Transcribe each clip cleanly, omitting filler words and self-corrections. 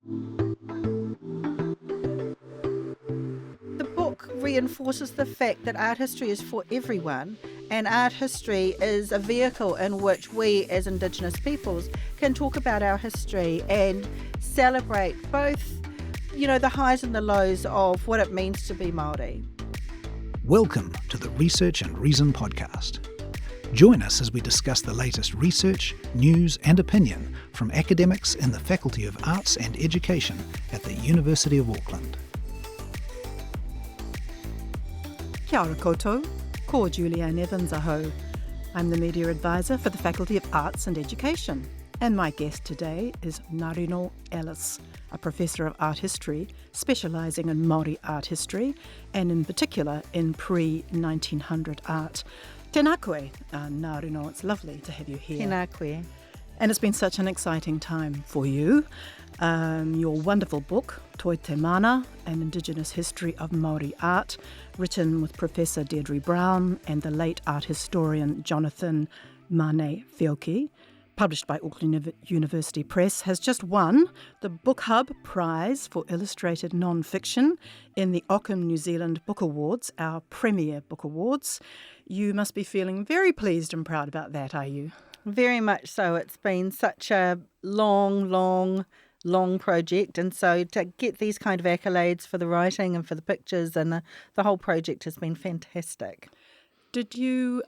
The book reinforces the fact that art history is for everyone, and art history is a vehicle in which we as Indigenous peoples can talk about our history and celebrate both, the highs and the lows of what it means to be Māori. Welcome to the Research and Reason podcast. Join us as we discuss the latest research, news and opinion from academics in the Faculty of Arts and Education at the University of Auckland. Kia ora koutou, ko Julianne Evans aho. I'm the Media Advisor for the Faculty of Arts and Education, and my guest today is Ngarino Ellis, a Professor of Art History specialising in Māori art history and in particular in pre-1900 art. Tēnā koe, Ngarino, it's lovely to have you here. Tēnā koe. And it's been such an exciting time for you. Your wonderful book, Toi Te Mana, An Indigenous History of Māori Art, written with Professor Deidre Brown and the late art historian Jonathan Mane-Wheoki, published by Auckland University Press, has just won the Book Hub Prize for Illustrated Non-Fiction in the Ockham New Zealand Book Awards, our premier book awards. You must be feeling very pleased and proud about that, are you? Very much so. It's been such a long project, and so to get these kind of accolades for the writing and for the pictures and the whole project has been fantastic. Did you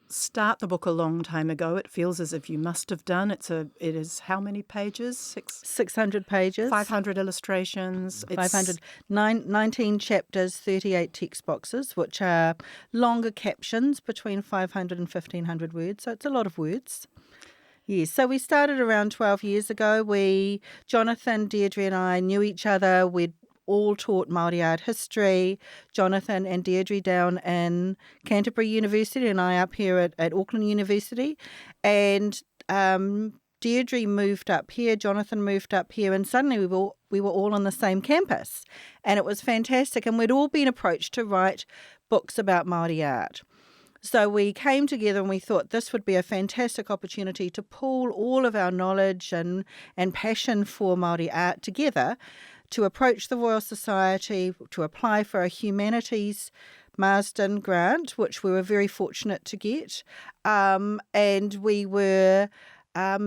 start the book a long time ago? It feels as if you must have done. It is how many pages? 600 pages. 500 illustrations. 19 chapters, 38 text boxes, which are longer captions between 500 and 1,500 words. So it's a lot of words. Yes, so we started around 12 years ago. Jonathan, Deidre and I knew each other. We'd all taught Māori art history. Jonathan and Deidre down in Canterbury University and I up here at Auckland University. And Deidre moved up here, Jonathan moved up here, and suddenly we were all on the same campus. And it was fantastic. And we'd all been approached to write books about Māori art. So we came together and we thought this would be a fantastic opportunity to pool all of our knowledge and passion for Māori art together to approach the Royal Society, to apply for a humanities Marsden grant, which we were very fortunate to get. And we were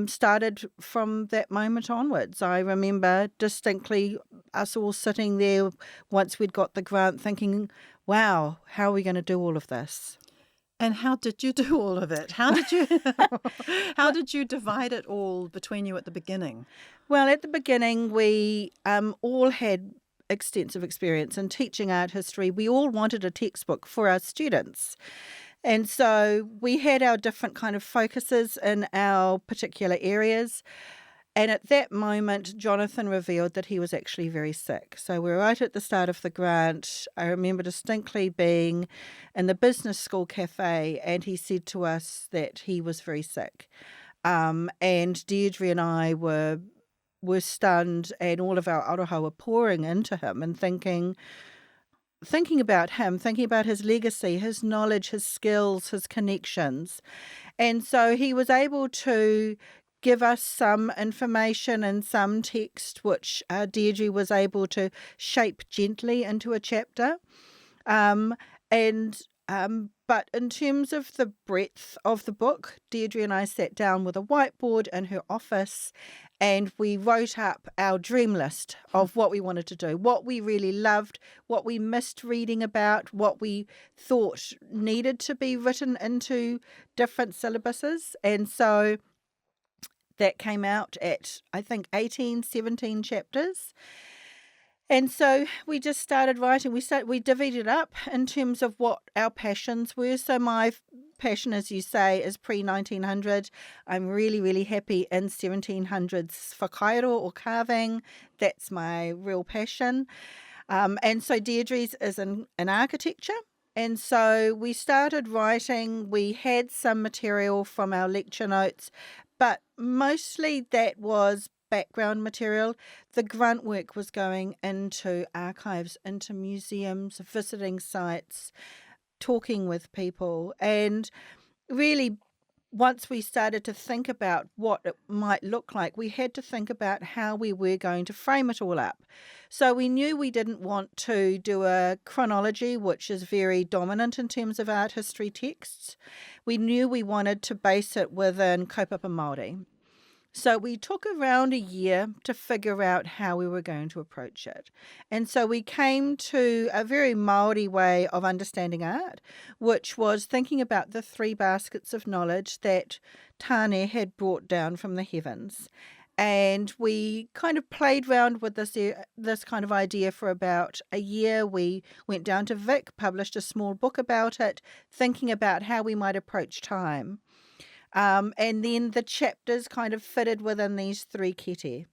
started from that moment onwards. I remember distinctly us all sitting there once we'd got the grant thinking, wow, how are we going to do all of this? And how did you do all of it? How did you divide it all between you at the beginning? Well, at the beginning, we all had extensive experience in teaching art history. We all wanted a textbook for our students. And so we had our different kind of focuses in our particular areas. And at that moment, Jonathan revealed that he was actually very sick. So we were right at the start of the grant. I remember distinctly being in the business school cafe, and he said to us that he was very sick. And Deidre and I were stunned, and all of our aroha were pouring into him and thinking about him, thinking about his legacy, his knowledge, his skills, his connections. And so he was able to give us some information and some text which Deidre was able to shape gently into a chapter. But in terms of the breadth of the book, Deidre and I sat down with a whiteboard in her office and we wrote up our dream list of what we wanted to do, what we really loved, what we missed reading about, what we thought needed to be written into different syllabuses. And so that came out at, I think, 17 chapters. And so we just started writing. We divvied it up in terms of what our passions were. So my passion, as you say, is pre-1900. I'm really, really happy in 1700s whakairo or carving. That's my real passion. And so Deidre's is in architecture. And so we started writing. We had some material from our lecture notes, but mostly that was background material. The grunt work was going into archives, into museums, visiting sites, talking with people, and really once we started to think about what it might look like, we had to think about how we were going to frame it all up. So we knew we didn't want to do a chronology, which is very dominant in terms of art history texts. We knew we wanted to base it within kaupapa Māori. So we took around a year to figure out how we were going to approach it. And so we came to a very Māori way of understanding art, which was thinking about the three baskets of knowledge that Tāne had brought down from the heavens. And we kind of played around with this kind of idea for about a year. We went down to Vic, published a small book about it, thinking about how we might approach time. And then the chapters kind of fitted within these three kete.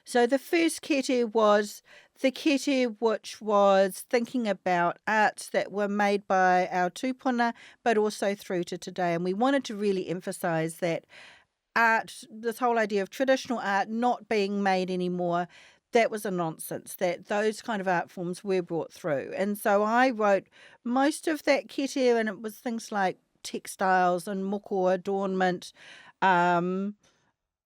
So the first kete was the kete which was thinking about arts that were made by our tūpuna, but also through to today. And we wanted to really emphasise that art, this whole idea of traditional art not being made anymore, that was a nonsense, that those kind of art forms were brought through. And so I wrote most of that kete, and it was things like textiles and moko adornment, a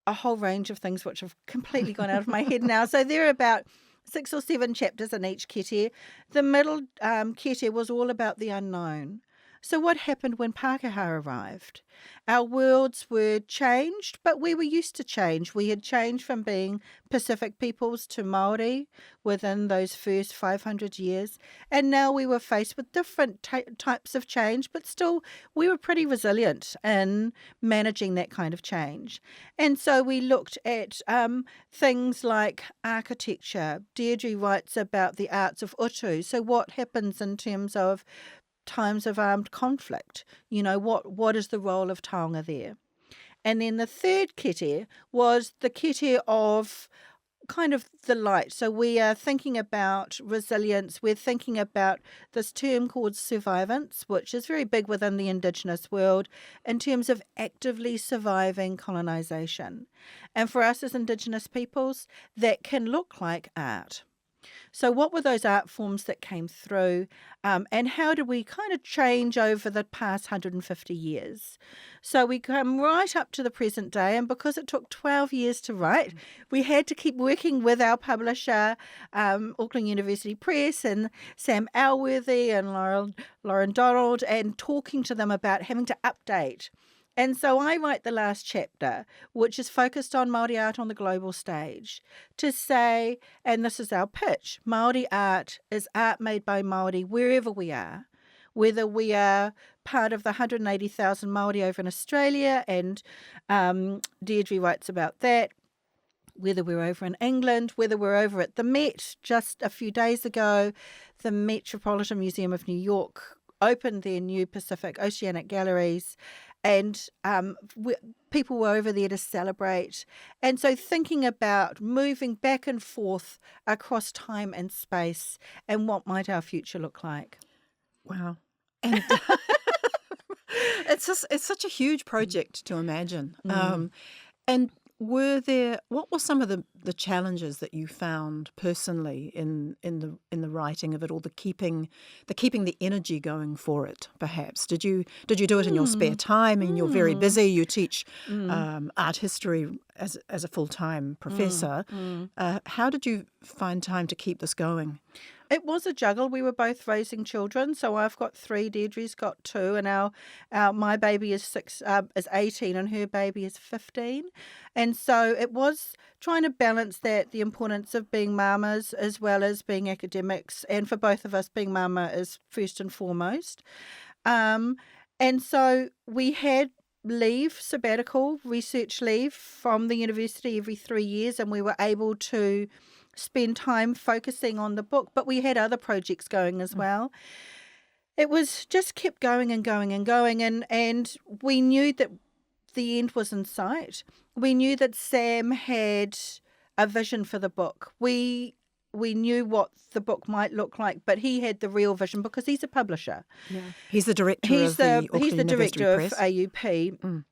whole range of things which have completely gone out of my head now. So there are about 6 or 7 chapters in each kete. The middle kete was all about the unknown. So what happened when Pākehā arrived? Our worlds were changed, but we were used to change. We had changed from being Pacific peoples to Māori within those first 500 years, and now we were faced with different types of change, but still we were pretty resilient in managing that kind of change. And so we looked at things like architecture. Deidre writes about the arts of utu. So what happens in terms of times of armed conflict? You know, what is the role of taonga there? And then the third kete was the kete of kind of the light. So we are thinking about resilience. We're thinking about this term called survivance, which is very big within the Indigenous world in terms of actively surviving colonisation. And for us as Indigenous peoples, that can look like art. So what were those art forms that came through, and how did we kind of change over the past 150 years? So we come right up to the present day, and because it took 12 years to write, we had to keep working with our publisher, Auckland University Press, and Sam Elworthy and Lauren Donald, and talking to them about having to update. And so I write the last chapter, which is focused on Māori art on the global stage, to say, and this is our pitch, Māori art is art made by Māori wherever we are, whether we are part of the 180,000 Māori over in Australia, and Deidre writes about that, whether we're over in England, whether we're over at the Met just a few days ago. The Metropolitan Museum of New York opened their new Pacific Oceanic Galleries, and people were over there to celebrate. And so thinking about moving back and forth across time and space, and what might our future look like. Wow. And it's such a huge project to imagine. And what were some of the challenges that you found personally in the writing of it, or the keeping the energy going for it? Perhaps did you do it in your spare time? And you're very busy. You teach art history as a full-time professor. How did you find time to keep this going? It was a juggle. We were both raising children, so I've got 3, Deidre's got 2, and my baby is 18, and her baby is 15, and so it was trying to balance that, the importance of being mamas as well as being academics, and for both of us, being mama is first and foremost, and so we had sabbatical research leave from the university every 3 years, and we were able to spend time focusing on the book, but we had other projects going as well. It was just kept going and going and going, and we knew that the end was in sight. We knew that Sam had a vision for the book. We knew what the book might look like, but he had the real vision because he's a publisher. Yeah. He's the director of the Auckland He's the University director Press. of AUP.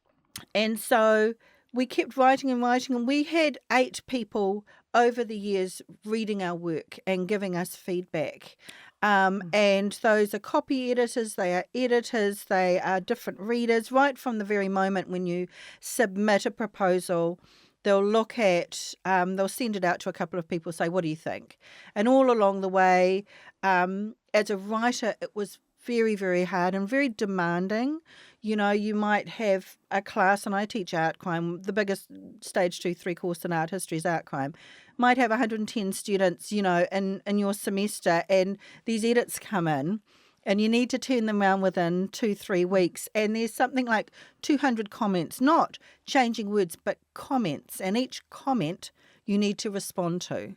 And so we kept writing and writing, and we had 8 people over the years reading our work and giving us feedback. And those are copy editors, they are editors, they are different readers. Right from the very moment when you submit a proposal, they'll look at, they'll send it out to a couple of people, say, what do you think? And all along the way, as a writer, it was very, very hard and very demanding. You know, you might have a class, and I teach art crime, the biggest stage 2-3 course in art history is art crime, might have 110 students, you know, in your semester, and these edits come in, and you need to turn them around within 2-3 weeks, and there's something like 200 comments, not changing words, but comments, and each comment you need to respond to.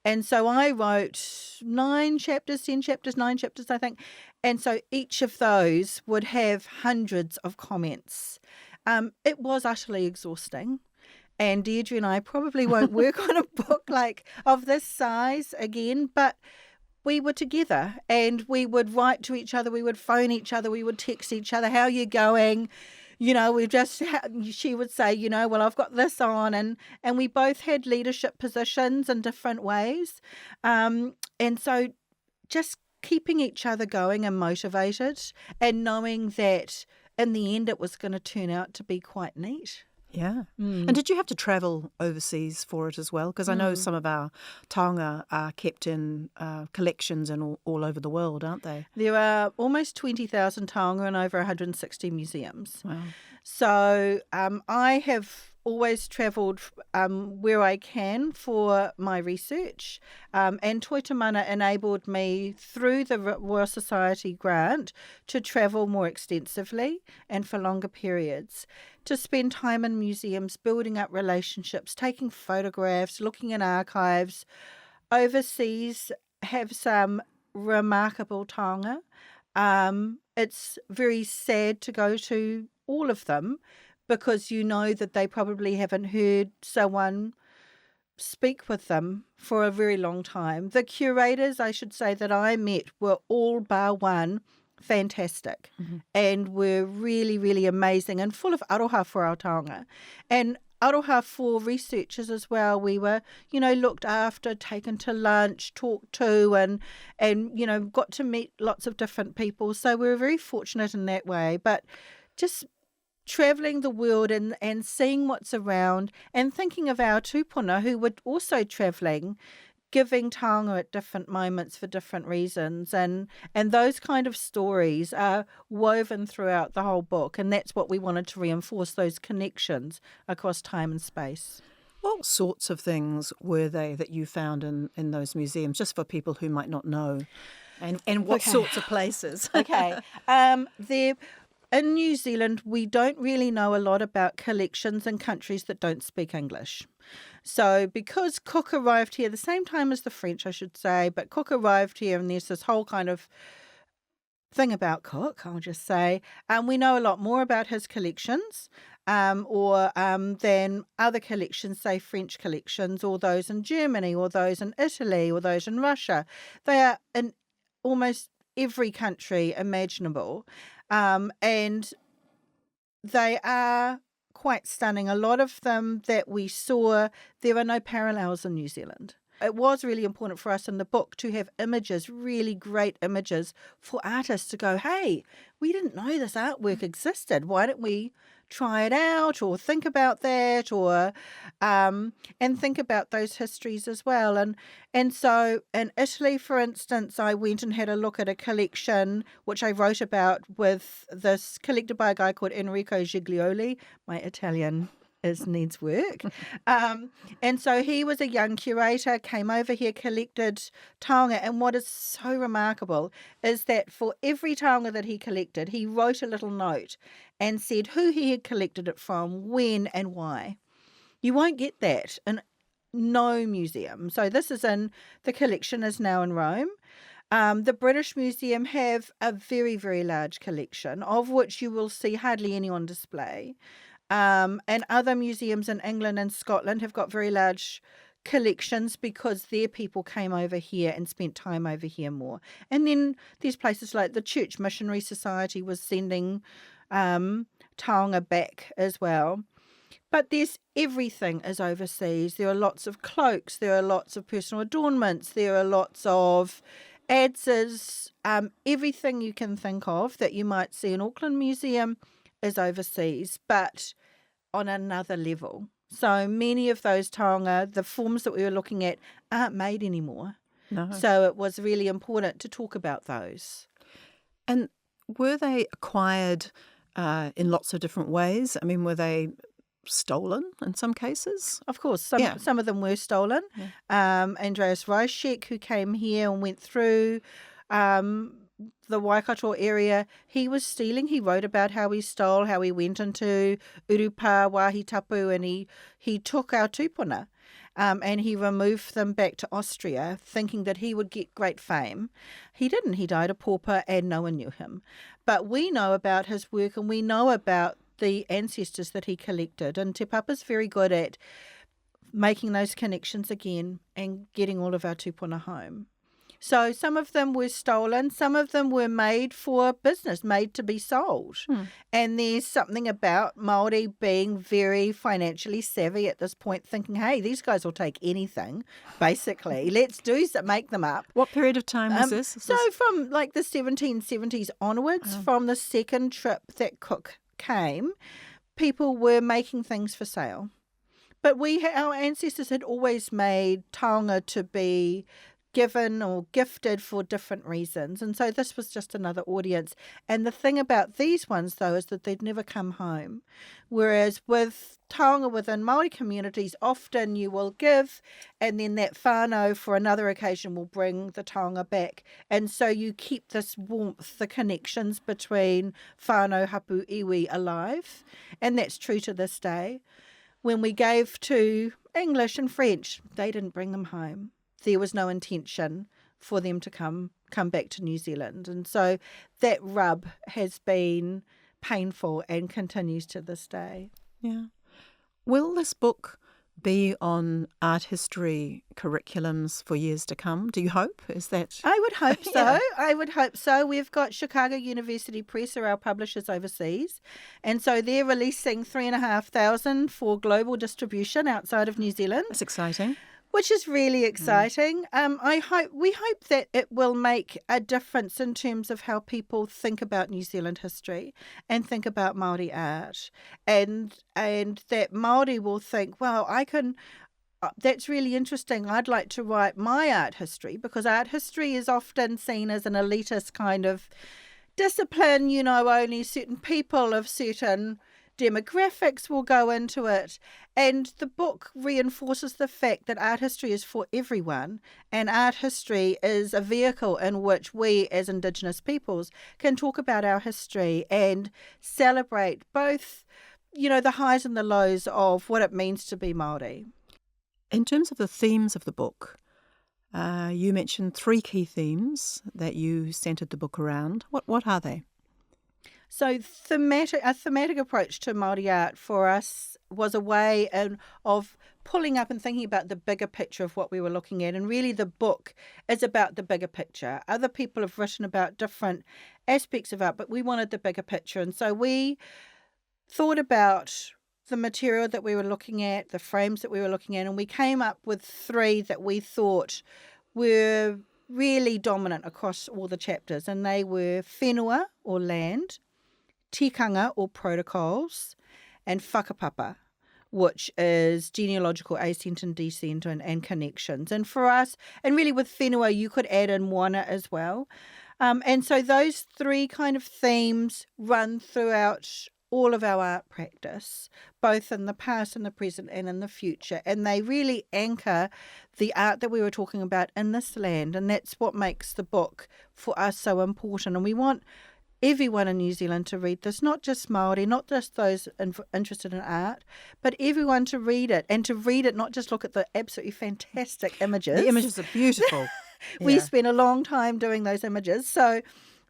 And so I wrote 9 chapters, I think. And so each of those would have hundreds of comments. It was utterly exhausting. And Deidre and I probably won't work on a book like of this size again, but we were together and we would write to each other, we would phone each other, we would text each other, how are you going? You know, she would say, you know, well, I've got this on. And we both had leadership positions in different ways. And so just keeping each other going and motivated and knowing that in the end it was going to turn out to be quite neat. Yeah. And did you have to travel overseas for it as well? Because I know some of our taonga are kept in collections and all over the world, aren't they? There are almost 20,000 taonga and over 160 museums. Wow. So I have always travelled where I can for my research, and Toi Te Mana enabled me through the Royal Society grant to travel more extensively and for longer periods, to spend time in museums, building up relationships, taking photographs, looking in archives. Overseas have some remarkable taonga. It's very sad to go to all of them, because you know that they probably haven't heard someone speak with them for a very long time. The curators, I should say, that I met were all bar one fantastic and were really, really amazing and full of aroha for our taonga. And aroha for researchers as well. We were, you know, looked after, taken to lunch, talked to, and you know, got to meet lots of different people. So we were very fortunate in that way. But just travelling the world and seeing what's around and thinking of our tūpuna who were also travelling, giving taonga at different moments for different reasons. And those kind of stories are woven throughout the whole book. And that's what we wanted to reinforce, those connections across time and space. What sorts of things were they that you found in those museums, just for people who might not know? And what sorts of places? Okay. In New Zealand, we don't really know a lot about collections in countries that don't speak English. So because Cook arrived here, the same time as the French, I should say, but Cook arrived here and there's this whole kind of thing about Cook, I'll just say. We know a lot more about his collections than other collections, say French collections, or those in Germany, or those in Italy, or those in Russia. They are in almost every country imaginable. And they are quite stunning. A lot of them that we saw, there are no parallels in New Zealand. It was really important for us in the book to have images, really great images for artists to go, hey, we didn't know this artwork existed. Why don't we try it out, or think about that, or and think about those histories as well. And so in Italy, for instance, I went and had a look at a collection which I wrote about with this collected by a guy called Enrico Giglioli. My Italian needs work. And so he was a young curator, came over here, collected taonga, and what is so remarkable is that for every taonga that he collected, he wrote a little note and said who he had collected it from, when and why. You won't get that in no museum. So this is the collection is now in Rome. The British Museum have a very, very large collection, of which you will see hardly any on display. And other museums in England and Scotland have got very large collections because their people came over here and spent time over here more. And then there's places like the Church Missionary Society was sending taonga back as well. But everything is overseas. There are lots of cloaks, there are lots of personal adornments, there are lots of ads is everything you can think of that you might see in Auckland Museum is overseas, but on another level. So many of those taonga, the forms that we were looking at, aren't made anymore. No. So it was really important to talk about those. And were they acquired in lots of different ways? I mean, were they stolen in some cases? Of course, some of them were stolen. Yeah. Andreas Reischek, who came here and went through the Waikato area, he was stealing. He wrote about how he stole, how he went into Urupa, Wahitapu, and he took our tupuna. And he removed them back to Austria, thinking that he would get great fame. He didn't. He died a pauper and no one knew him. But we know about his work and we know about the ancestors that he collected. And Te Papa's very good at making those connections again and getting all of our tupuna home. So some of them were stolen, some of them were made for business, made to be sold. And there's something about Māori being very financially savvy at this point, thinking, hey, these guys will take anything, basically. Let's make them up. What period of time was this? So from like the 1770s onwards, from the second trip that Cook came, people were making things for sale. But our ancestors had always made taonga to be given or gifted for different reasons. And so this was just another audience. And the thing about these ones, though, is that they'd never come home. Whereas with taonga within Māori communities, often you will give and then that whānau for another occasion will bring the taonga back. And so you keep this warmth, the connections between whānau, hapu, iwi alive. And that's true to this day. When we gave to English and French, they didn't bring them home. There was no intention for them to come back to New Zealand. And so that rub has been painful and continues to this day. Yeah. Will this book be on art history curriculums for years to come? Do you hope? Is that... I would hope so. Yeah. I would hope so. We've got Chicago University Press are our publishers overseas. And so they're releasing 3,500 for global distribution outside of New Zealand. That's exciting. Which is really exciting. We hope that it will make a difference in terms of how people think about New Zealand history and think about Māori art, and that Māori will think, well, I can. That's really interesting. I'd like to write my art history, because art history is often seen as an elitist kind of discipline. You know, only certain people of certain demographics will go into it. And the book reinforces the fact that art history is for everyone, and art history is a vehicle in which we as Indigenous peoples can talk about our history and celebrate both, you know, the highs and the lows of what it means to be Māori. In terms of the themes of the book, you mentioned 3 key themes that you centred the book around. What are they? So a thematic approach to Māori art for us was a way of pulling up and thinking about the bigger picture of what we were looking at. And really the book is about the bigger picture. Other people have written about different aspects of art, but we wanted the bigger picture. And so we thought about the material that we were looking at, the frames that we were looking at, and we came up with 3 that we thought were really dominant across all the chapters. And they were whenua, or land, tikanga, or protocols, and whakapapa, which is genealogical ascent and descent and connections. And for us, and really with whenua, you could add in moana as well. And so those 3 kind of themes run throughout all of our art practice, both in the past, in the present, and in the future. And they really anchor the art that we were talking about in this land. And that's what makes the book for us so important. And we want everyone in New Zealand to read this, not just Māori, not just those interested in art, but everyone to read it, and to read it, not just look at the absolutely fantastic images. The images are beautiful. We spent a long time doing those images. So,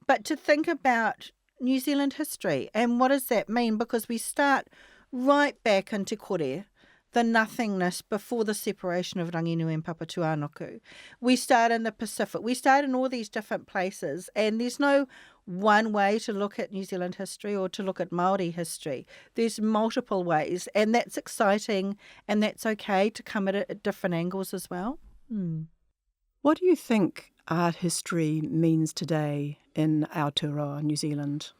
but to think about New Zealand history and what does that mean? Because we start right back into kore, the nothingness before the separation of Ranginui and Papatuānuku. We start in the Pacific. We start in all these different places, and there's no one way to look at New Zealand history or to look at Māori history. There's multiple ways, and that's exciting, and that's okay to come at it at different angles as well. What do you think art history means today in Aotearoa, New Zealand?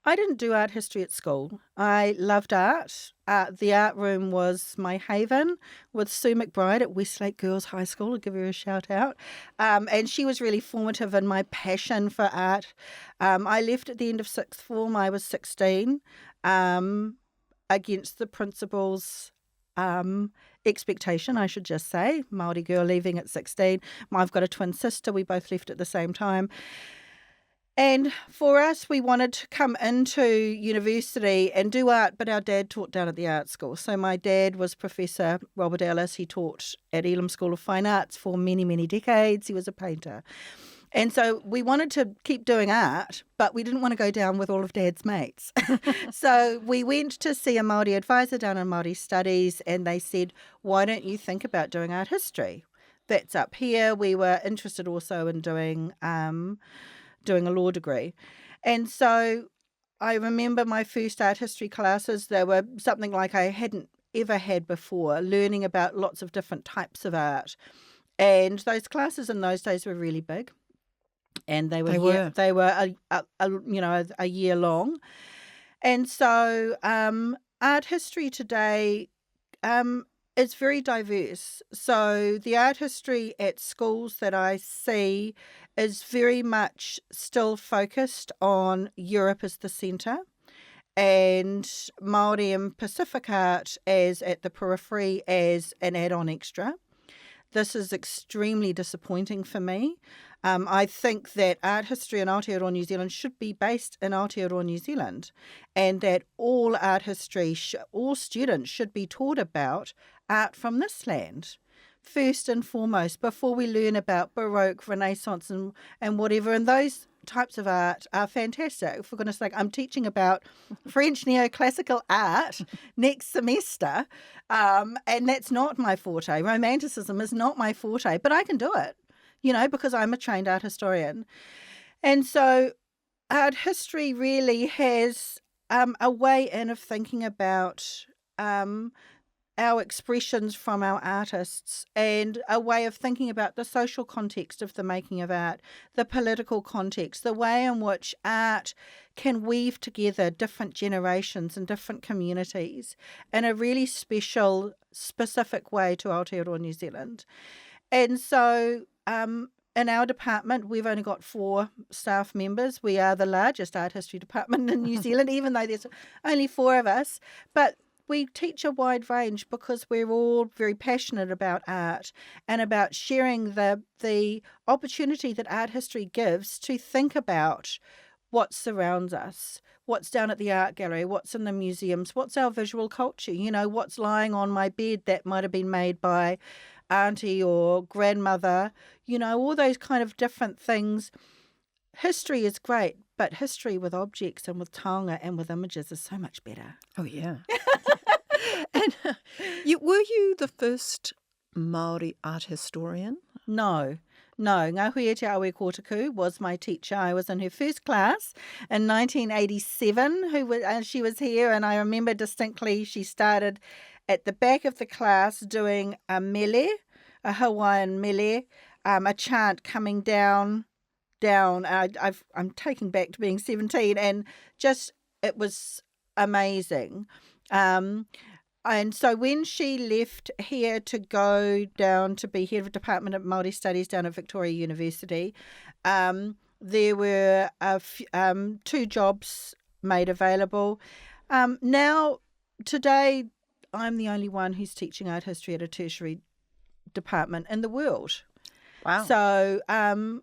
I didn't do art history at school. I loved art. The art room was my haven with Sue McBride at Westlake Girls High School. I'll give her a shout out. And she was really formative in my passion for art. I left at the end of sixth form. I was 16, against the principal's expectation, I should just say. Māori girl leaving at 16. I've got a twin sister. We both left at the same time. And for us, we wanted to come into university and do art, but our dad taught down at the art school. So my dad was Professor Robert Ellis. He taught at Elam School of Fine Arts for many, many decades. He was a painter. And so we wanted to keep doing art, but we didn't want to go down with all of Dad's mates. So we went to see a Māori advisor down in Māori Studies, and they said, why don't you think about doing art history? That's up here. We were interested also in doing a law degree. And so I remember my first art history classes, they were something like I hadn't ever had before, learning about lots of different types of art. And those classes in those days were really big. And they were a year long. And so art history today is very diverse. So the art history at schools that I see is very much still focused on Europe as the centre, and Māori and Pacific art as at the periphery as an add-on extra. This is extremely disappointing for me. I think that art history in Aotearoa, New Zealand should be based in Aotearoa, New Zealand, and that all art history, all students should be taught about art from this land, first and foremost, before we learn about Baroque, Renaissance and whatever. And those types of art are fantastic. For goodness sake, I'm teaching about French neoclassical art next semester, and that's not my forte. Romanticism is not my forte, but I can do it, because I'm a trained art historian. And so art history really has a way in of thinking about our expressions from our artists, and a way of thinking about the social context of the making of art, the political context, the way in which art can weave together different generations and different communities in a really special, specific way to Aotearoa, New Zealand. And so in our department, we've only got 4 staff members. We are the largest art history department in New Zealand, even though there's only 4 of us. But we teach a wide range because we're all very passionate about art and about sharing the opportunity that art history gives to think about what surrounds us, what's down at the art gallery, what's in the museums, what's our visual culture, what's lying on my bed that might have been made by auntie or grandmother, all those kind of different things. History is great, but history with objects and with taonga and with images is so much better. Oh, yeah. And were you the first Māori art historian? No. Ngāpuhi Te Awe Kōtaku was my teacher. I was in her first class in 1987. She was here, and I remember distinctly she started at the back of the class doing a mele, a Hawaiian mele, a chant coming down. I'm taking back to being 17, and just it was amazing. And so when she left here to go down to be head of department of Māori Studies down at Victoria University, there were 2 jobs made available. Now, today, I'm the only one who's teaching art history at a tertiary department in the world. Wow. So,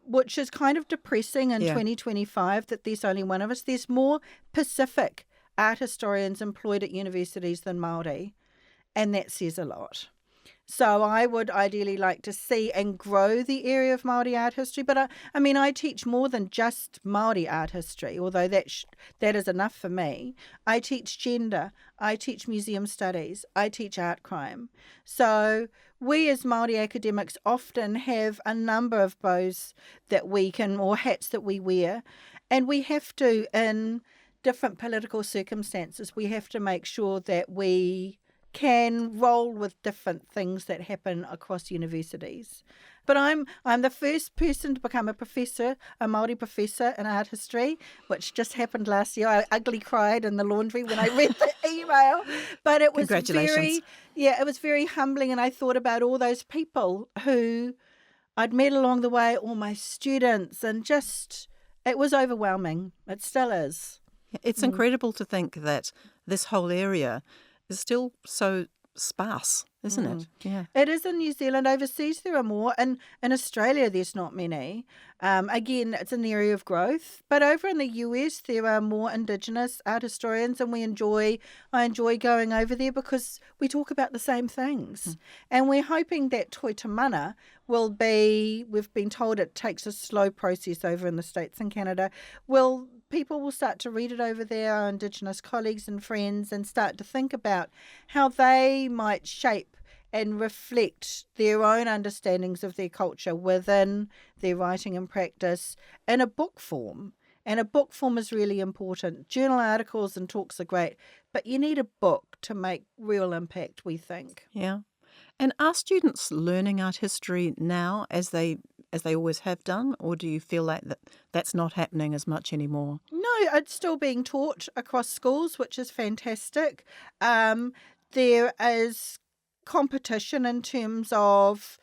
which is kind of depressing in 2025 that there's only one of us. There's more Pacific art historians employed at universities than Māori, and that says a lot. So I would ideally like to see and grow the area of Māori art history, but I teach more than just Māori art history, although that is enough for me. I teach gender, I teach museum studies, I teach art crime. So we as Māori academics often have a number of bows that we can, or hats that we wear, and we have to, in different political circumstances, we have to make sure that we can roll with different things that happen across universities. But I'm the first person to become a professor, a Māori professor in art history, which just happened last year. I ugly cried in the laundry when I read the email. But it was Congratulations. it was very humbling, and I thought about all those people who I'd met along the way, all my students, and it was overwhelming. It still is. It's incredible to think that this whole area is still so sparse, isn't it? Yeah. It is in New Zealand. Overseas there are more. In Australia there's not many. Again, it's an area of growth. But over in the US there are more Indigenous art historians, and I enjoy going over there because we talk about the same things. And we're hoping that Toi Te Mana will be, we've been told it takes a slow process over in the States and Canada, people will start to read it over there, our Indigenous colleagues and friends, and start to think about how they might shape and reflect their own understandings of their culture within their writing and practice in a book form. And a book form is really important. Journal articles and talks are great, but you need a book to make real impact, we think. Yeah. And are students learning art history now as they always have done, or do you feel like that's not happening as much anymore? No, it's still being taught across schools, which is fantastic. There is competition in terms of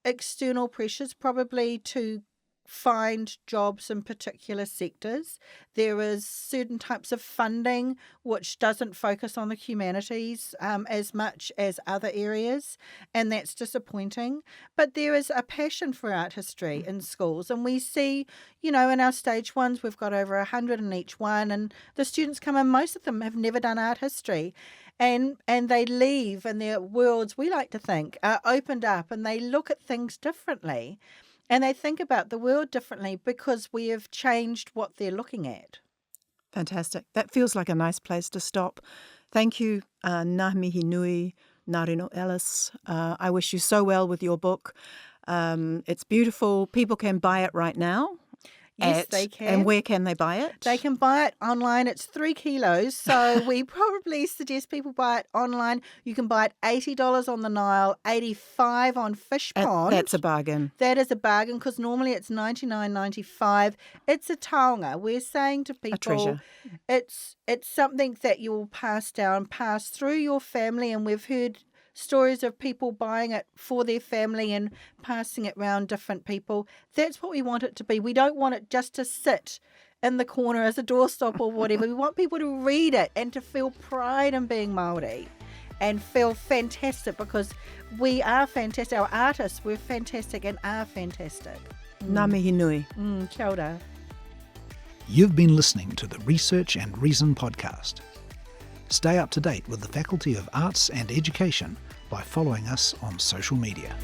external pressures, probably to find jobs in particular sectors. There is certain types of funding which doesn't focus on the humanities as much as other areas, and that's disappointing. But there is a passion for art history in schools, and we see, in our stage ones, we've got over 100 in each one, and the students come in, most of them have never done art history. And they leave, and their worlds, we like to think, are opened up, and they look at things differently. And they think about the world differently because we have changed what they're looking at. Fantastic. That feels like a nice place to stop. Thank you, ngā mihi nui, Ngarino Ellis. I wish you so well with your book. It's beautiful. People can buy it right now. Yes, they can. And where can they buy it? They can buy it online. It's 3 kilos, so we probably suggest people buy it online. You can buy it $80 on the Nile, $85 on Fish Pond. That's a bargain. That is a bargain because normally it's $99.95. It's a taonga. We're saying to people, A treasure. It's something that you will pass through your family, and we've heard stories of people buying it for their family and passing it around different people. That's what we want it to be. We don't want it just to sit in the corner as a doorstop or whatever. We want people to read it and to feel pride in being Māori and feel fantastic because we are fantastic. Our artists, we're fantastic and are fantastic. Ngā mihi nui. Kia ora. You've been listening to the Research and Reason podcast. Stay up to date with the Faculty of Arts and Education by following us on social media.